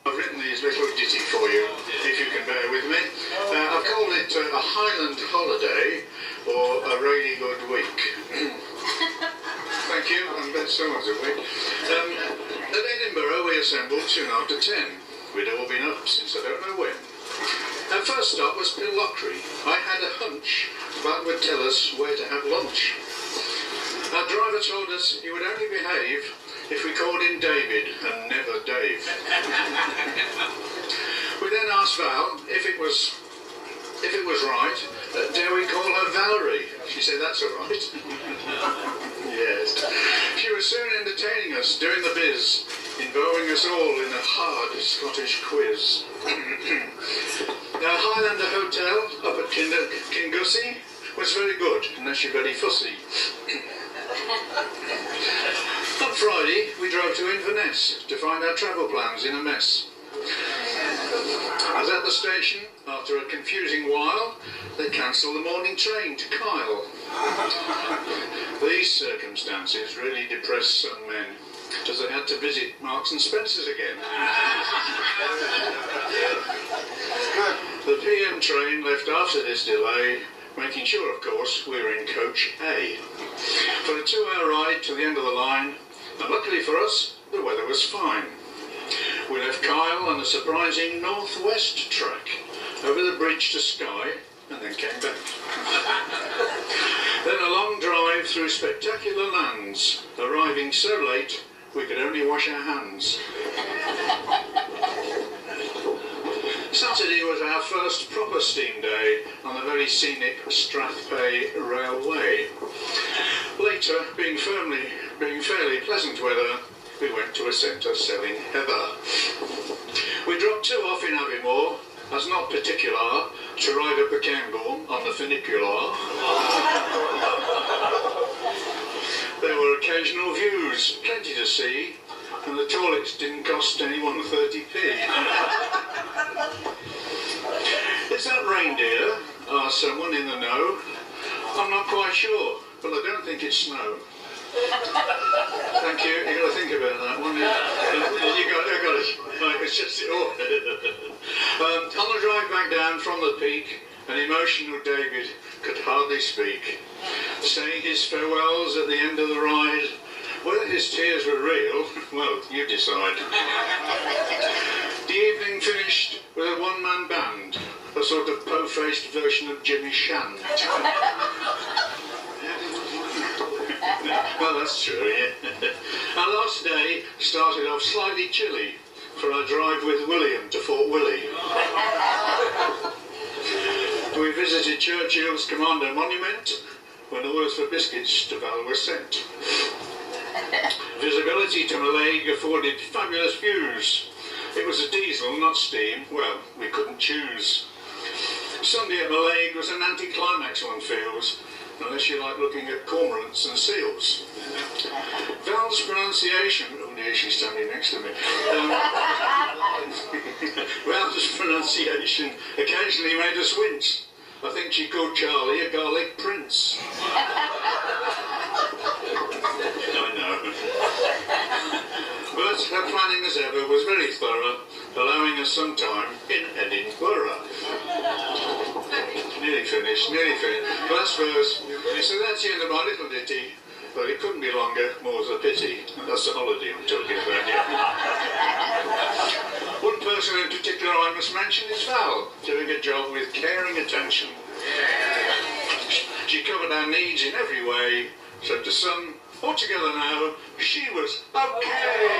I've written these little ditty for you, if you can bear with me. I've called it a Highland holiday or a really good week. Thank you, I'm glad someone's awake. At Edinburgh we assembled soon after 10. We'd all been up since I don't know when. Our first stop was Pillochry. I had a hunch Val would tell us where to have lunch. Our driver told us he would only behave if we called him David and never Dave. We then asked Val if it was right, dare we call her Valerie? She said that's all right. Yes. She was soon entertaining us, doing the biz, involving us all in a hard Scottish quiz. Our Highland Hotel up at Kingussie was very good, unless you're very fussy. On Friday, we drove to Inverness to find our travel plans in a mess. As at the station, after a confusing while, they cancelled the morning train to Kyle. These circumstances really depressed some men, as they had to visit Marks and Spencer's again. The PM train left after this delay, making sure, of course, we were in coach A. For a 2-hour ride to the end of the line, and luckily for us, the weather was fine. We left Kyle on a surprising northwest track, over the bridge to Skye, and then came back. Then a long drive through spectacular lands, arriving so late we could only wash our hands. Saturday was our first proper steam day on the very scenic Strathpay Railway. Later, being fairly pleasant weather, we went to a centre selling heather. We dropped 2 off in Aviemore, as not particular to ride up the Cairngorm on the funicular. There were occasional views, plenty to see, and the toilets didn't cost anyone 30p. Is that reindeer? Asked someone in the know. I'm not quite sure, but I don't think it's snow. Thank you. You got to think about that one. You got it. Right, it's just on the drive back down from the peak, an emotional David could hardly speak, saying his farewells at the end of the ride. Whether his tears were real, well, you decide. The evening finished with a one-man band, a sort of po-faced version of Jimmy Shand. Well, that's true, yeah. Our last day started off slightly chilly for our drive with William to Fort Willie. We visited Churchill's Commander Monument when orders for biscuits to Val were sent. Visibility to Mallaig afforded fabulous views. It was a diesel, not steam. Well, we couldn't choose. Sunday at Mallaig was an anticlimax, one feels, unless you like looking at cormorants and seals. Val's pronunciation, oh dear, she's standing next to me. Val's pronunciation occasionally made us wince. I think she called Charlie a garlic prince. I know. But her planning as ever was very thorough, allowing us some time in Edinburgh. Nearly finished. Last verse. So that's the end of my little ditty, but it couldn't be longer, more's a pity. That's the holiday I'm talking about, yeah. One person in particular I must mention is Val, doing a job with caring attention. She covered our needs in every way, so to sum, altogether now, she was okay.